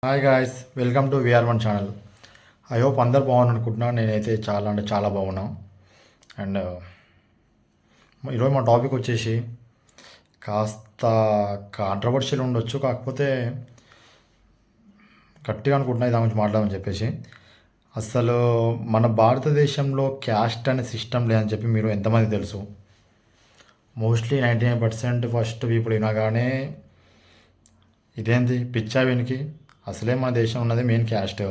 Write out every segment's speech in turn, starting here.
Hi guys, welcome to VR one channel. I hope అందరు బాగున్నాను అనుకుంటున్నాను. నేనైతే చాలా అంటే చాలా బాగున్నా. అండ్ ఈరోజు మా టాపిక్ వచ్చేసి కాస్త కాంట్రవర్షియల్ ఉండొచ్చు, కాకపోతే గట్టిగా అనుకుంటున్నా దాని గురించి మాట్లాడమని చెప్పేసి. అసలు మన భారతదేశంలో క్యాస్ట్ అనే సిస్టమ్ లేదని చెప్పి మీరు ఎంతమంది తెలుసు? మోస్ట్లీ 99% ఫస్ట్ పీపుల్ వినగానే ఇదేంటి పిచ్చా వీనికి, అసలే మన దేశం ఉన్నది మెయిన్ క్యాస్ట్.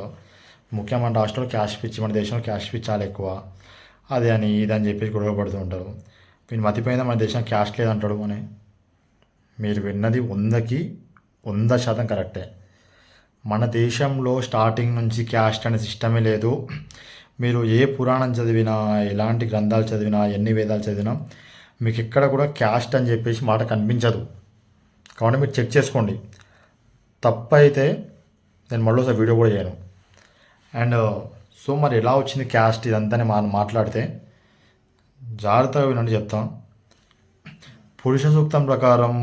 ముఖ్యంగా మన రాష్ట్రంలో క్యాస్ట్ పిచ్చి, మన దేశంలో క్యాస్ట్ పిచ్చి చాలా ఎక్కువ. అదే అని ఇదని చెప్పేసి గొడవ పడుతూ ఉంటారు. వీళ్ళు మతిపోయిందా మన దేశం క్యాస్ట్ లేదంటాడు అని. మీరు విన్నది 100% కరెక్టే. మన దేశంలో స్టార్టింగ్ నుంచి క్యాస్ట్ అనే సిస్టమే లేదు. మీరు ఏ పురాణం చదివినా, ఎలాంటి గ్రంథాలు చదివినా, ఎన్ని వేదాలు చదివినా మీకు ఎక్కడ కూడా క్యాస్ట్ అని చెప్పేసి మాట కనిపించదు. కాబట్టి మీరు చెక్ చేసుకోండి. తప్పైతే నేను మళ్ళీ ఒకసారి వీడియో కూడా చేయను. అండ్ సో మరి ఎలా వచ్చింది క్యాస్ట్ ఇదంతా మాట్లాడితే జాగ్రత్తగా వినండి చెప్తాం. పురుష సూక్తం ప్రకారం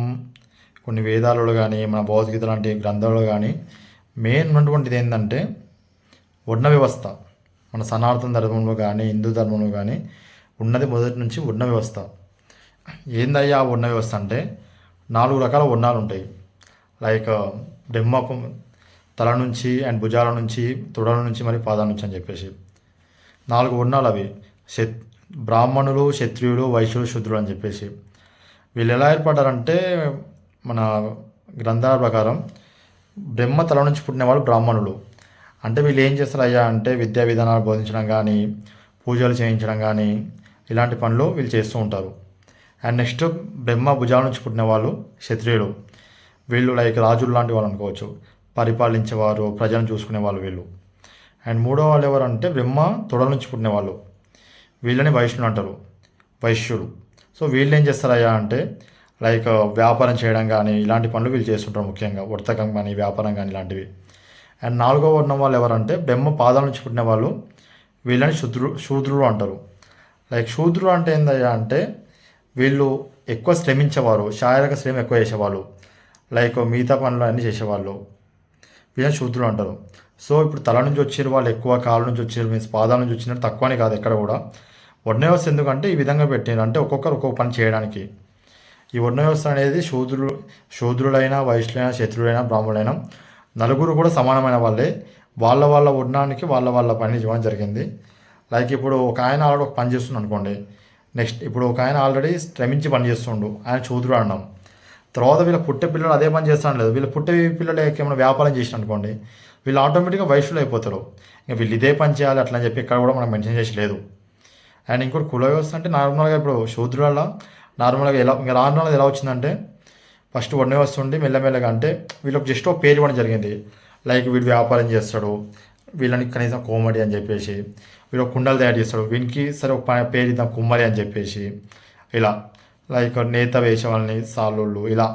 కొన్ని వేదాలలో కానీ మన భగవద్గీత లాంటి గ్రంథాలలో కానీ మెయిన్ ఉన్నటువంటిది ఏంటంటే వర్ణ వ్యవస్థ. మన సనాతన ధర్మంలో కానీ హిందూ ధర్మంలో కానీ ఉన్నది మొదటి నుంచి వర్ణ వ్యవస్థ. ఏందయ్యా ఆ వర్ణ వ్యవస్థ అంటే 4 రకాల వర్ణాలు ఉంటాయి. లైక్ బ్రహ్మ తల నుంచి అండ్ భుజాల నుంచి, తొడల నుంచి, మరి పాదాల నుంచి అని చెప్పేసి 4 వర్ణాలు అవి. బ్రాహ్మణులు, క్షత్రియులు, వైశ్యులు, శూద్రులు అని చెప్పేసి వీళ్ళు ఎలా ఏర్పడ్డారంటే మన గ్రంథాల ప్రకారం బ్రహ్మ తల నుంచి పుట్టిన వాళ్ళు బ్రాహ్మణులు. అంటే వీళ్ళు ఏం చేస్తారు అయ్యా అంటే విద్యా విధానాలు బోధించడం కానీ, పూజలు చేయించడం కానీ ఇలాంటి పనులు వీళ్ళు చేస్తూ ఉంటారు. అండ్ నెక్స్ట్ బ్రహ్మ భుజాల నుంచి పుట్టిన వాళ్ళు క్షత్రియులు. వీళ్ళు లైక్ రాజులు లాంటి వాళ్ళు అనుకోవచ్చు, పరిపాలించేవారు, ప్రజలను చూసుకునే వాళ్ళు వీళ్ళు. అండ్ మూడో వాళ్ళు ఎవరంటే బ్రహ్మ తొడల నుంచి పుట్టిన వాళ్ళు. వీళ్ళని వైష్ణులు అంటారు, వైశ్యులు. సో వీళ్ళు ఏం చేస్తారయ్యా అంటే లైక్ వ్యాపారం చేయడం కానీ ఇలాంటి పనులు వీళ్ళు చేస్తుంటారు, ముఖ్యంగా వర్తకం కానీ వ్యాపారం కానీ ఇలాంటివి. అండ్ 4వ వర్ణం వాళ్ళు ఎవరంటే బ్రహ్మ పాదాల నుంచి పుట్టిన వాళ్ళు. వీళ్ళని శూద్రులు అంటారు. లైక్ శూద్రులు అంటే ఏందయ్యా అంటే వీళ్ళు ఎక్కువ శ్రమించేవారు, శారీరక శ్రమ ఎక్కువ చేసేవాళ్ళు, లైక్ మిగతా పనులు అన్నీ చేసేవాళ్ళు. వీళ్ళని శూద్రులు అంటారు. సో ఇప్పుడు తల నుంచి వచ్చారు వాళ్ళు ఎక్కువ, కాళ్ళ నుంచి వచ్చారు మీన్స్ పాదాల నుంచి వచ్చినారు తక్కువని కాదు ఎక్కడ కూడా. వర్ణ వ్యవస్థ ఎందుకంటే ఈ విధంగా పెట్టారు అంటే ఒక్కొక్కరు ఒక్కొక్క పని చేయడానికి. ఈ వర్ణ వ్యవస్థ అనేది శూద్రులైనా, వైశ్యులైనా, క్షత్రులైనా, బ్రాహ్మణులైనా నలుగురు కూడా సమానమైన వాళ్ళే. వాళ్ళ వాళ్ళ వర్ణానికి వాళ్ళ వాళ్ళ పని ఇవ్వడం జరిగింది. లైక్ ఇప్పుడు ఒక ఆయన ఆల్రెడీ ఒక పని చేస్తుంది అనుకోండి. నెక్స్ట్ ఇప్పుడు ఒక ఆయన ఆల్రెడీ శ్రమించి పని చేస్తుండు, ఆయన శూద్రుడు అన్నాం. తర్వాత వీళ్ళ పుట్టే పిల్లలు అదే పని చేస్తాను లేదు, వీళ్ళ పుట్టే పిల్లలు ఏమైనా వ్యాపారం చేసిన అనుకోండి, వీళ్ళు ఆటోమేటిక్గా వైశ్యులు అయిపోతారు. ఇంకా వీళ్ళు ఇదే పని చేయాలి అట్లా అని చెప్పి ఇక్కడ కూడా మనం మెన్షన్ చేసి లేదు. అండ్ ఇంకోటి కుల వ్యవస్థ అంటే నార్మల్గా ఇప్పుడు శూద్రుల నార్మల్గా ఇంకా నార్మల్గా ఎలా వచ్చిందంటే ఫస్ట్ వర్ణ వ్యవస్థ ఉండి మెల్లమెల్లగా అంటే వీళ్ళకి జస్ట్ ఒక పేరు ఇవ్వడం జరిగింది. లైక్ వీడు వ్యాపారం చేస్తాడు, వీళ్ళని కనీసం కోమడి అని చెప్పేసి, వీడు కుండలు తయారు చేస్తాడు, వీనికి సరే ఒక పేరు ఇద్దాం కుమ్మరి అని చెప్పేసి, ఇలా లైక్ నేత వేసే వాళ్ళని సాలుళ్ళు ఇలా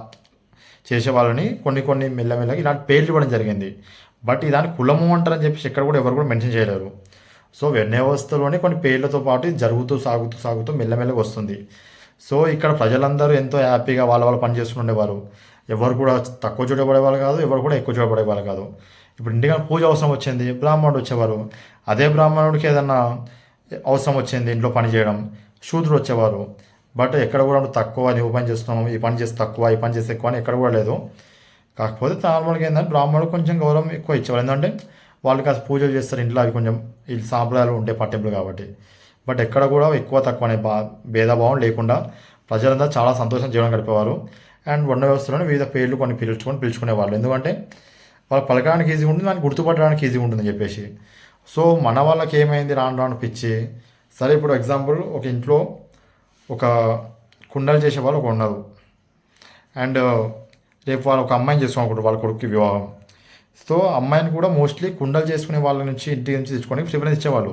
చేసే వాళ్ళని కొన్ని మెల్లమెల్లగా ఇలాంటి పేర్లు ఇవ్వడం జరిగింది. బట్ ఇదాన్ని కులము అంటారని చెప్పేసి ఎక్కడ కూడా ఎవరు కూడా మెన్షన్ చేయలేరు. సో వర్ణ వ్యవస్థలోనే కొన్ని పేర్లతో పాటు ఇది జరుగుతూ సాగుతూ మెల్లమెల్లగా వస్తుంది. సో ఇక్కడ ప్రజలందరూ ఎంతో హ్యాపీగా వాళ్ళ పని చేసుకునేవారు. ఎవరు కూడా తక్కువ చూడబడేవాళ్ళు కాదు, ఎవరు కూడా ఎక్కువ చూడబడేవాళ్ళు కాదు. ఇప్పుడు ఇంటిగా పూజ అవసరం వచ్చింది, బ్రాహ్మణుడు వచ్చేవారు. అదే బ్రాహ్మణుడికి ఏదన్నా అవసరం వచ్చింది ఇంట్లో పని చేయడం, శూద్రుడు వచ్చేవారు. బట్ ఎక్కడ కూడా తక్కువ నువ్వు పని చేస్తున్నాము, ఈ పని చేస్తే తక్కువ, ఈ పని చేస్తే ఎక్కువ అని ఎక్కడ కూడా లేదు. కాకపోతే నార్మల్గా ఏంటంటే బ్రాహ్మణుడు కొంచెం గౌరవం ఎక్కువ ఇచ్చేవారు. ఎందుకంటే వాళ్ళు కాస్త పూజలు చేస్తారు ఇంట్లో, అవి కొంచెం ఈ సాంప్రదాయాలు ఉంటాయి పట్టింపులు కాబట్టి. బట్ ఎక్కడ కూడా ఎక్కువ తక్కువ అనే భేదభావం లేకుండా ప్రజలందరూ చాలా సంతోషం జీవనం గడిపేవారు. అండ్ వర్ణ వ్యవస్థలోనే వివిధ పేర్లు కొన్ని పిలుచుకునేవాళ్ళు. ఎందుకంటే వాళ్ళు పలకడానికి ఈజీ ఉంటుంది, దాన్ని గుర్తుపట్టడానికి ఈజీ ఉంటుందని చెప్పేసి. సో మన వాళ్ళకి ఏమైంది రాను పిచ్చి. సరే ఇప్పుడు ఎగ్జాంపుల్ ఒక ఇంట్లో ఒక కుండలు చేసే వాళ్ళు ఒక ఉన్నారు. అండ్ రేపు వాళ్ళు ఒక అమ్మాయిని చేసుకోనుకుంటారు, వాళ్ళ కొడుకు వివాహం. సో అమ్మాయిని కూడా మోస్ట్లీ కుండలు చేసుకునే వాళ్ళ నుంచి ఇంటి నుంచి తెచ్చుకోవడానికి ప్రిఫరెన్స్ ఇచ్చేవాళ్ళు.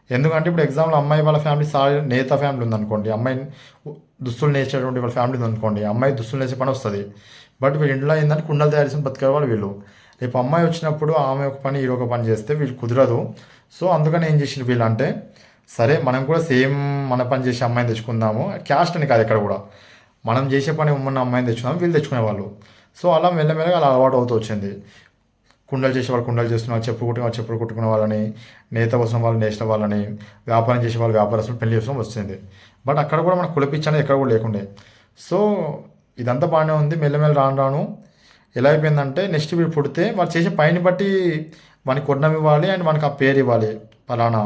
ఎందుకంటే ఇప్పుడు ఎగ్జాంపుల్ అమ్మాయి వాళ్ళ ఫ్యామిలీ నేత ఫ్యామిలీ ఉందనుకోండి, అమ్మాయిని దుస్తులు నేర్చేటువంటి వాళ్ళ ఫ్యామిలీ ఉందనుకోండి, అమ్మాయి దుస్తులు నేర్చే పని వస్తుంది. బట్ వీళ్ళ ఇంట్లో ఏంటంటే కుండలు తయారు చేసిన బతికే వాళ్ళు వీళ్ళు. రేపు అమ్మాయి వచ్చినప్పుడు ఆమె ఒక పని ఈరొక పని చేస్తే వీళ్ళు కుదరదు. సో అందుకని ఏం చేసిన వీళ్ళు అంటే సరే మనం కూడా సేమ్ మన పని చేసే అమ్మాయిని తెచ్చుకుందాము, క్యాస్ట్ అని కాదు ఎక్కడ కూడా, మనం చేసే పని ఉన్న అమ్మాయిని తెచ్చుకుందాము వీళ్ళు తెచ్చుకునేవాళ్ళు. సో అలా మెల్లమెల్లగా అలా అలవాటు అవుతూ వచ్చింది. కుండలు చేసే వాళ్ళు కుండలు చేస్తున్న వాళ్ళు, చెప్పులు కుట్టుకునే వాళ్ళు చెప్పులు కుట్టుకునే వాళ్ళని, నేత కోసం వాళ్ళు నేసిన వాళ్ళని, వ్యాపారం చేసే వాళ్ళు వ్యాపారస్తులు పెళ్లి చేసుకోవడం వచ్చింది. బట్ అక్కడ కూడా మన కులపిచ్చి అనేది ఎక్కడ కూడా లేకుండే. సో ఇదంతా బాగానే ఉంది. మెల్లమెల్ల రాను రాను ఎలా అయిపోయిందంటే నెక్స్ట్ వీడు పుడితే వాళ్ళు చేసే పైని బట్టి మనకి కొన్నం ఇవ్వాలి అండ్ మనకు ఆ పేరు ఇవ్వాలి, ఫలానా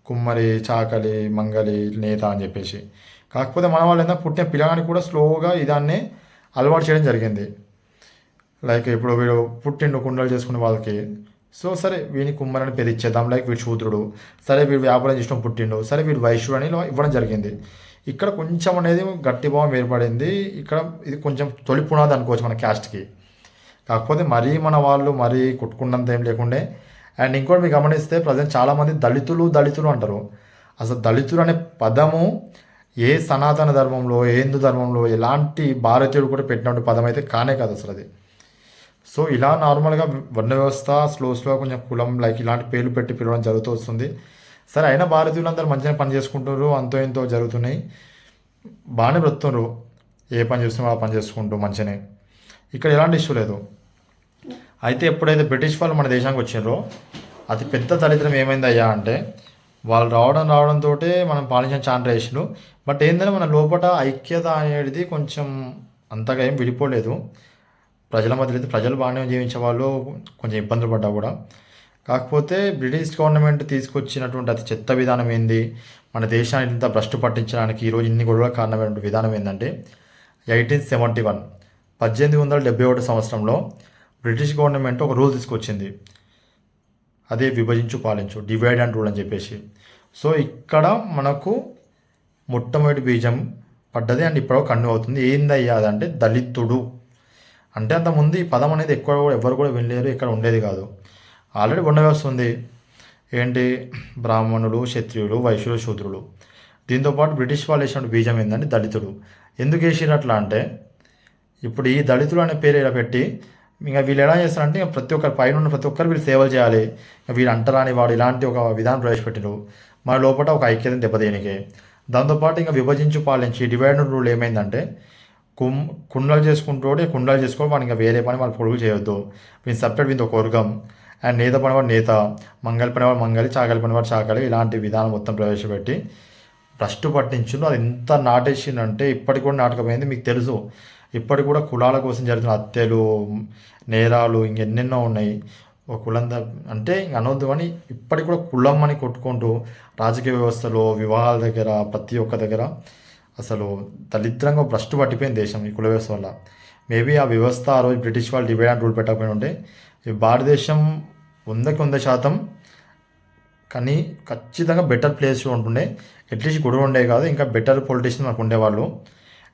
కుమ్మరి, చాకలి, మంగలి, నేత అని చెప్పేసి. కాకపోతే మన వాళ్ళు ఏంటంటే పుట్టిన పిల్లగానికి కూడా స్లోగా ఇదాన్ని అలవాటు చేయడం జరిగింది. లైక్ ఇప్పుడు వీడు పుట్టిండు కుండలు చేసుకునే వాళ్ళకి, సో సరే వీని కుమ్మరని పేరు ఇచ్చేద్దాం. లైక్ వీడు శూద్రుడు, సరే వీడు వ్యాపారం చేసిన పుట్టిండు, సరే వీడు వైశ్యుడు అని ఇవ్వడం జరిగింది. ఇక్కడ కొంచెం అనేది గట్టి భావం ఏర్పడింది. ఇక్కడ ఇది కొంచెం తొలి పునాది అనుకోవచ్చు మన క్యాస్ట్కి. కాకపోతే మరీ మన వాళ్ళు మరీ కొట్టుకున్నంత ఏం లేకుండే. అండ్ ఇంకోటి మీరు గమనిస్తే ప్రజెంట్ చాలామంది దళితులు దళితులు అంటారు. అసలు దళితులు అనే పదము ఏ సనాతన ధర్మంలో, ఏ హిందూ ధర్మంలో ఎలాంటి భారతీయుడు కూడా పెట్టినటువంటి పదం అయితే కానే కాదు అసలు అది. సో ఇలా నార్మల్గా వర్ణ వ్యవస్థ స్లో కొంచెం కులం లైక్ ఇలాంటి పేర్లు పెట్టి పిలవడం జరుగుతూ వస్తుంది. సరే అయినా భారతీయులందరూ మంచిగా పని చేసుకుంటారు, అంతో ఎంతో జరుగుతున్నాయి, బాగానే బ్రతుకుతున్నారు. ఏ పని చేస్తున్నా ఆ పని చేసుకుంటూ మంచిగానే, ఇక్కడ ఎలాంటి ఇష్యూ లేదు. అయితే ఎప్పుడైతే బ్రిటిష్ వాళ్ళు మన దేశానికి వచ్చినారో అతి పెద్ద దరిద్రం ఏమైందయ్యా అంటే వాళ్ళు రావడంతో మనం పాలించిన చాలా చేసినారు. బట్ ఏంటంటే మన లోపల ఐక్యత అనేది కొంచెం అంతగా ఏం విడిపోలేదు. ప్రజల మధ్యలో అయితే ప్రజలు బాగానే జీవించే వాళ్ళు, కొంచెం ఇబ్బందులు పడ్డా కూడా. కాకపోతే బ్రిటిష్ గవర్నమెంట్ తీసుకొచ్చినటువంటి అతి చెత్త విధానం ఏంది, మన దేశాన్ని ఇంత భ్రష్టు పట్టించడానికి ఈరోజు ఇన్ని గొడవల కారణమైన విధానం ఏంటంటే 1871 1871 సంవత్సరంలో బ్రిటిష్ గవర్నమెంట్ ఒక రూల్ తీసుకొచ్చింది. అదే విభజించు పాలించు, డివైడ్ అండ్ రూల్ అని చెప్పేసి. సో ఇక్కడ మనకు మొట్టమొదటి బీజం పడ్డది అండ్ ఇప్పుడు కన్ను అవుతుంది. ఏందయ్యా అదంటే దళితుడు. అంటే అంతకుముందు ఈ పదం అనేది ఎక్కువ ఎవరు కూడా వినలేరు, ఇక్కడ ఉండేది కాదు. ఆల్రెడీ వర్ణ వ్యవస్థ ఉంది. ఏంటి, బ్రాహ్మణులు, క్షత్రియులు, వైశ్యులు, శూద్రులు. దీంతోపాటు బ్రిటిష్ వాళ్ళు వేసిన బీజం ఏంటంటే దళితుడు. ఎందుకు వేసినట్లు అట్లా అంటే ఇప్పుడు ఈ దళితులు అనే పేరు ఇలా పెట్టి ఇంకా వీళ్ళు ఎలా చేస్తారంటే ప్రతి ఒక్కరు పైన ఉన్న ప్రతి ఒక్కరు వీళ్ళు సేవలు చేయాలి, వీళ్ళు అంటరాని వాడు ఇలాంటి ఒక విధానం ప్రవేశపెట్టారు మన లోపల ఒక ఐక్యతను దెబ్బతీయనికే. దాంతోపాటు ఇంకా విభజించు పాలించి డివైడ్ రూల్ ఏమైందంటే కుండలు కుండలు చేసుకోవాలి, వాడు ఇంకా వేరే పని వాళ్ళు పొడుగు చేయొద్దు, వీళ్ళు సపరేట్ వీళ్ళు ఒక వర్గం. అండ్ నేత పనివాడు నేత, మంగళ పనివాడు మంగళి, చాకలి పనివాడు చాకలి, ఇలాంటి విధానం మొత్తం ప్రవేశపెట్టి భ్రష్టు పట్టించును. అది ఎంత నాటేసిందంటే ఇప్పటికి కూడా నాటకపోయింది. మీకు తెలుసు ఇప్పటికి కూడా కులాల కోసం జరుగుతున్న హత్యలు, నేరాలు ఇంకెన్నెన్నో ఉన్నాయి. ఒక కులం అంటే ఇంక అనవద్దు కానీ ఇప్పటికి కూడా కులం అని కొట్టుకుంటూ రాజకీయ వ్యవస్థలో, వివాహాల దగ్గర, ప్రతి ఒక్క దగ్గర అసలు దరిద్రంగా భ్రష్టు పట్టిపోయింది దేశం ఈ కుల వ్యవస్థ వల్ల. మేబీ ఆ వ్యవస్థ ఆ రోజు బ్రిటిష్ వాళ్ళు డివైడ్ అండ్ రూల్ పెట్టకపోయిన ఉంటే ఈ భారతదేశం 100% కానీ ఖచ్చితంగా బెటర్ ప్లేస్ ఉంటుండే. అట్లీస్ట్ గొడవ ఉండేవి కాదు, ఇంకా బెటర్ పొలిటీషియన్ మనకు ఉండేవాళ్ళు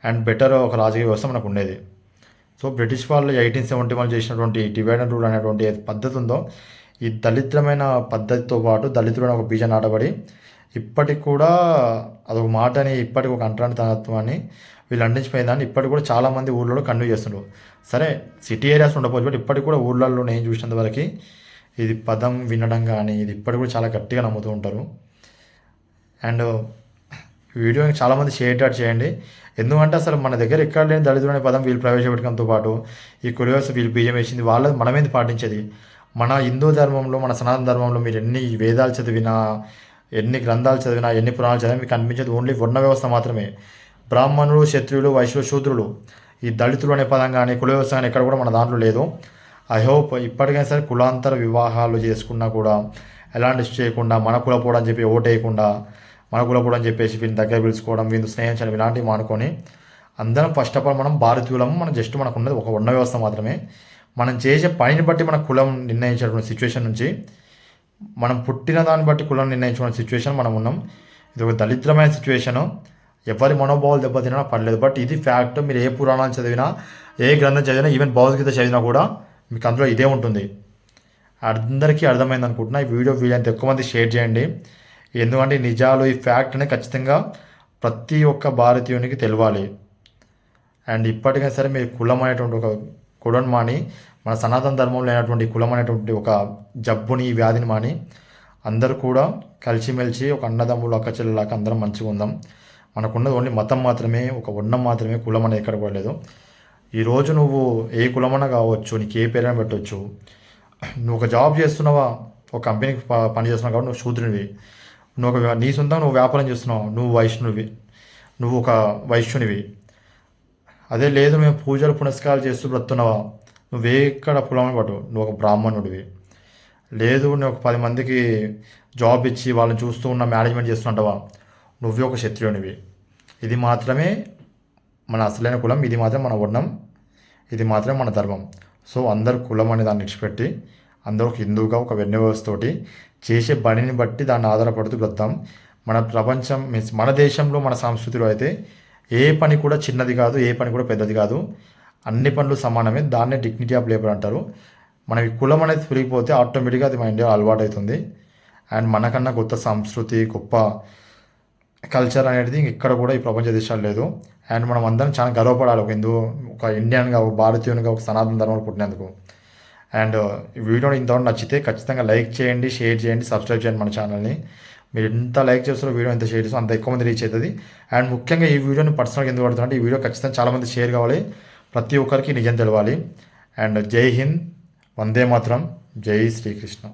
అండ్ బెటర్ ఒక రాజకీయ వ్యవస్థ మనకు ఉండేది. సో బ్రిటిష్ వాళ్ళు 1871 చేసినటువంటి డివైడ్ అండ్ రూల్ అనేటువంటి పద్ధతి ఉందో ఈ దళిద్రమైన పద్ధతితో పాటు దళితుడు ఒక బీజం నాటబడి ఇప్పటికి కూడా అదొక మాటని, ఇప్పటికి ఒక అంటరాని తనత్వాన్ని వీళ్ళు అందించిపోయిందని ఇప్పటికి కూడా చాలామంది ఊళ్ళో కన్ను చేస్తున్నారు. సరే సిటీ ఏరియాస్ ఉండకపోవచ్చు, బట్ ఇప్పటికి కూడా ఊళ్ళల్లో నేను చూసినంత వరకు ఇది పదం వినడం కానీ ఇది ఇప్పటికి కూడా చాలా గట్టిగా నమ్ముతూ ఉంటారు. అండ్ వీడియోని చాలామంది షేర్ చేయండి. ఎందుకంటే అసలు మన దగ్గర ఎక్కడ లేని దళితుడు అనే పదం వీళ్ళు ప్రవేశపెట్టడంతో పాటు ఈ కులవ్యవస్థ వీళ్ళు బీజం వేసింది వాళ్ళది మనమేంది పాటించేది. మన హిందూ ధర్మంలో, మన సనాతన ధర్మంలో మీరు ఎన్ని వేదాలు చదివినా, ఎన్ని గ్రంథాలు చదివినా, ఎన్ని పురాణాలు చదివినా మీకు అనిపించేది ఓన్లీ వర్ణ వ్యవస్థ మాత్రమే. బ్రాహ్మణులు, క్షత్రియులు, వైశ్యులు, శూద్రులు, ఈ దళితులు అనే పదం కానీ కుల వ్యవస్థ కానీ ఎక్కడ కూడా మన దాంట్లో లేదు. ఐ హోప్ ఇప్పటికైనా సరే కులాంతర వివాహాలు చేసుకున్నా కూడా ఎలాంటి చేయకుండా మన కులపోవడం అని చెప్పి ఓటేయకుండా మన కులపోవడం అని చెప్పేసి వీళ్ళని దగ్గర పిలుచుకోవడం, వీళ్ళు స్నేహం చేయడం ఇలాంటివి మానుకొని అందరం ఫస్ట్ ఆఫ్ ఆల్ మనం భారతీయులము, మనం జస్ట్ మనకు ఉన్నది ఒక వర్ణ వ్యవస్థ మాత్రమే. మనం చేసే పనిని బట్టి మన కులం నిర్ణయించేటువంటి సిచ్యువేషన్ నుంచి మనం పుట్టిన దాన్ని బట్టి కులం నిర్ణయించుకునే సిచ్యువేషన్ మనం ఉన్నాం. ఇది ఒక దరిద్రమైన సిచ్యువేషను. ఎవరి మనోభావాలు దెబ్బతినా పర్లేదు, బట్ ఇది ఫ్యాక్ట్. మీరు ఏ పురాణాలు చదివినా, ఏ గ్రంథం చదివినా, ఈవెన్ భగవద్గీత చదివినా కూడా మీకు అందులో ఇదే ఉంటుంది. అందరికీ అర్థమైంది అనుకుంటున్నా. ఈ వీడియో వీలైనంత ఎక్కువ మంది షేర్ చేయండి. ఎందుకంటే నిజాలు, ఈ ఫ్యాక్ట్ అనేది ఖచ్చితంగా ప్రతి ఒక్క భారతీయునికి తెలవాలి. అండ్ ఇప్పటికైనా సరే మీరు కులం అనేటువంటి ఒక కులం మాని, మన సనాతన ధర్మంలో అయినటువంటి కులం అనేటువంటి ఒక జబ్బుని, వ్యాధిని మాని అందరూ కూడా కలిసిమెలిసి ఒక అన్నదమ్ములు, అక్క చెల్లెలాగా అందరం మంచిగా ఉందాం. మనకున్నది ఓన్లీ మతం మాత్రమే, ఒక వర్ణం మాత్రమే, కులం అనేది ఎక్కడ పడలేదు. ఈరోజు నువ్వు ఏ కులమన్నా కావచ్చు, నీకు ఏ పేరైనా పెట్టవచ్చు, నువ్వు ఒక జాబ్ చేస్తున్నావా, ఒక కంపెనీకి పని చేస్తున్నావు కాబట్టి నువ్వు శూద్రునివి. నువ్వు ఒక నీ సొంతంగా నువ్వు వ్యాపారం చేస్తున్నావు, నువ్వు వైష్ణువి, నువ్వు ఒక వైశ్యునివి. అదే లేదు మేము పూజలు పునస్కారాలు చేస్తూ బ్రతున్నావా, నువ్వే ఇక్కడ కులం పట్టు, నువ్వు ఒక బ్రాహ్మణుడివి. లేదు నువ్వు ఒక 10 మందికి జాబ్ ఇచ్చి వాళ్ళని చూస్తూ ఉన్న మేనేజ్మెంట్ చేస్తుంటావా, నువ్వే ఒక క్షత్రియునివి. ఇది మాత్రమే మన అసలైన కులం, ఇది మాత్రమే మన వర్ణం, ఇది మాత్రమే మన ధర్మం. సో అందరు కులం అనే దాన్ని విడిచిపెట్టి అందరూ ఒక హిందువుగా ఒక వెన్న వ్యవస్థతోటి చేసే పనిని బట్టి దాన్ని ఆధారపడుతూ బ్రతాం. మన ప్రపంచం మీన్స్ మన దేశంలో మన సంస్కృతిలో అయితే ఏ పని కూడా చిన్నది కాదు, ఏ పని కూడా పెద్దది కాదు, అన్ని పనులు సమానమే. దాన్నే డిగ్నిటీ ఆఫ్ లేబర్ అంటారు. మనం ఈ కులం అనేది పెరిగిపోతే ఆటోమేటిక్గా అది మన ఇండియా అలవాటు అవుతుంది. అండ్ మనకన్నా కొత్త సంస్కృతి, గొప్ప కల్చర్ అనేది ఇక్కడ కూడా ఈ ప్రపంచ దేశాలు లేదు. అండ్ మనం అందరం చాలా గర్వపడాలి ఒక హిందూ, ఒక ఇండియన్గా, ఒక భారతీయునిగా, ఒక సనాతన ధర్మంలో పుట్టినందుకు. అండ్ ఈ వీడియో ఇంతవరకు నచ్చితే ఖచ్చితంగా లైక్ చేయండి, షేర్ చేయండి, సబ్స్క్రైబ్ చేయండి మన ఛానల్ని. మీరు ఎంత లైక్ చేస్తారో వీడియో ఎంత షేర్ చేస్తారో అంత ఎక్కువ మంది రీచ్ అవుతుంది. అండ్ ముఖ్యంగా ఈ వీడియోని పర్సనల్గా ఎందుకు పడుతుందంటే ఈ వీడియో ఖచ్చితంగా చాలామంది షేర్ కావాలి, ప్రతి ఒక్కరికి నిజం తెలవాలి. అండ్ జై హింద్, వందే మాతరం, జై శ్రీకృష్ణ.